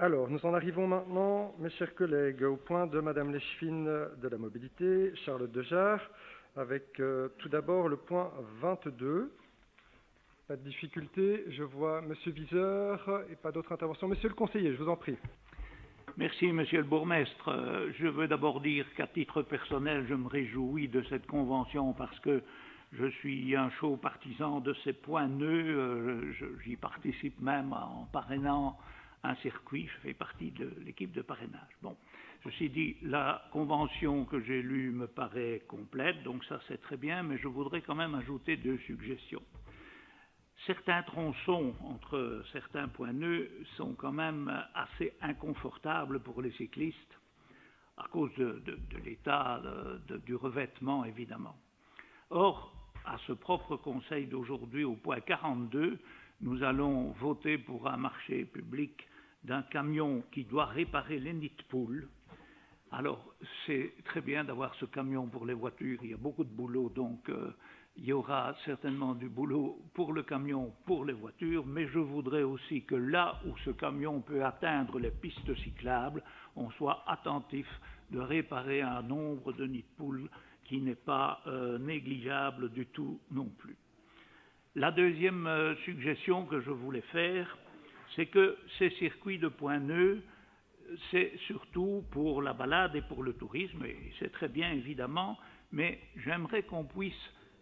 Alors, nous en arrivons maintenant, mes chers collègues, au point de Madame Leschfin de la mobilité, Charlotte Dejarre, avec tout d'abord le point 22. Pas de difficulté, je vois Monsieur Viseur et pas d'autres interventions. Monsieur le conseiller, je vous en prie. Merci, Monsieur le bourgmestre. Je veux d'abord dire qu'à titre personnel, je me réjouis de cette convention parce que je suis un chaud partisan de ces points nœuds. J'y participe même en parrainant un circuit. Je fais partie de l'équipe de parrainage. Bon, ceci dit, la convention que j'ai lue me paraît complète, donc ça c'est très bien, mais je voudrais quand même ajouter 2 suggestions. Certains tronçons entre certains points nœuds sont quand même assez inconfortables pour les cyclistes à cause de l'état du revêtement, évidemment. Or, à ce propre conseil d'aujourd'hui, au point 42, nous allons voter pour un marché public d'un camion qui doit réparer les nids de poules. Alors, c'est très bien d'avoir ce camion pour les voitures, il y a beaucoup de boulot, donc il y aura certainement du boulot pour le camion, pour les voitures, mais je voudrais aussi que là où ce camion peut atteindre les pistes cyclables, on soit attentif de réparer un nombre de nids de poules qui n'est pas négligeable du tout non plus. La deuxième suggestion que je voulais faire, c'est que ces circuits de points nœuds, c'est surtout pour la balade et pour le tourisme, et c'est très bien évidemment, mais j'aimerais qu'on puisse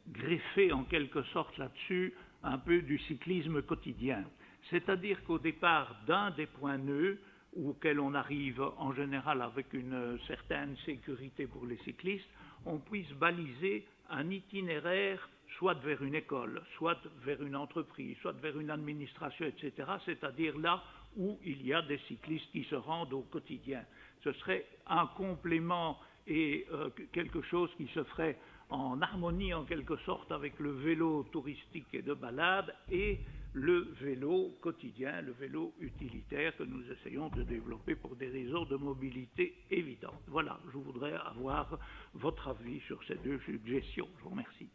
greffer en quelque sorte là-dessus un peu du cyclisme quotidien. C'est-à-dire qu'au départ d'un des points nœuds, auquel on arrive en général avec une certaine sécurité pour les cyclistes, on puisse baliser un itinéraire soit vers une école, soit vers une entreprise, soit vers une administration, etc., c'est-à-dire là où il y a des cyclistes qui se rendent au quotidien. Ce serait un complément et quelque chose qui se ferait en harmonie en quelque sorte avec le vélo touristique et de balade et le vélo quotidien, le vélo utilitaire que nous essayons de développer pour des raisons de mobilité évidentes. Voilà, je voudrais avoir votre avis sur ces 2 suggestions. Je vous remercie.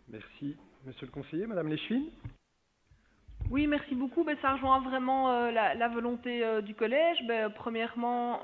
Merci, Monsieur le conseiller. Madame Leschfin. Oui, merci beaucoup. Ça rejoint vraiment la volonté du collège. Premièrement,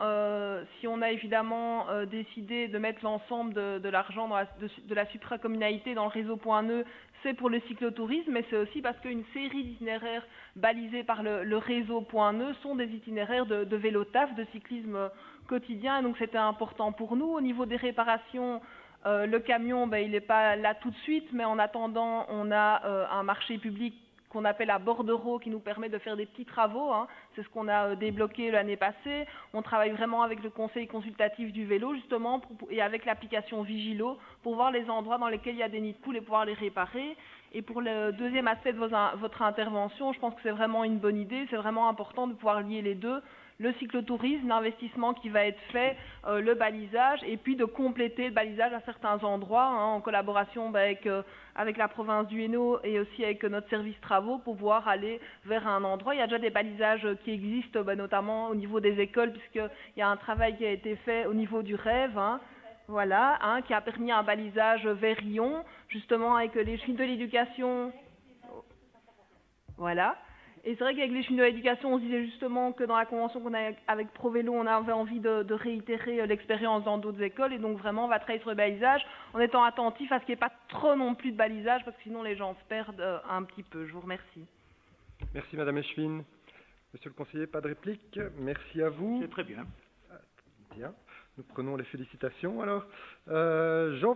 si on a évidemment décidé de mettre l'ensemble de l'argent de la supracommunalité dans le réseau Point Nœud, c'est pour le cyclotourisme, mais c'est aussi parce qu'une série d'itinéraires balisés par le réseau Point Nœud sont des itinéraires de vélo taf, de cyclisme quotidien, et donc c'était important pour nous. Au niveau des réparations, le camion, il n'est pas là tout de suite, mais en attendant, on a un marché public qu'on appelle à bordereau, qui nous permet de faire des petits travaux. C'est ce qu'on a débloqué l'année passée. On travaille vraiment avec le conseil consultatif du vélo, justement, et avec l'application Vigilo, pour voir les endroits dans lesquels il y a des nids de poules et pouvoir les réparer. Et pour le deuxième aspect de votre intervention, je pense que c'est vraiment une bonne idée. C'est vraiment important de pouvoir lier les deux. Le cyclotourisme, l'investissement qui va être fait, le balisage, et puis de compléter le balisage à certains endroits, en collaboration avec la province du Hainaut et aussi avec notre service travaux pour pouvoir aller vers un endroit. Il y a déjà des balisages qui existent, notamment au niveau des écoles, puisqu'il y a un travail qui a été fait au niveau du rêve, voilà, qui a permis un balisage vers Rion, justement avec les chemins de l'éducation. Voilà. Et c'est vrai qu'avec les chemins de l'éducation, on se disait justement que dans la convention qu'on a avec ProVélo, on avait envie de réitérer l'expérience dans d'autres écoles. Et donc vraiment, on va travailler sur le balisage en étant attentif à ce qu'il n'y ait pas trop non plus de balisage, parce que sinon les gens se perdent un petit peu. Je vous remercie. Merci Madame Leschfin. Monsieur le conseiller, pas de réplique. Merci à vous. C'est très bien. Bien. Nous prenons les félicitations alors. Jean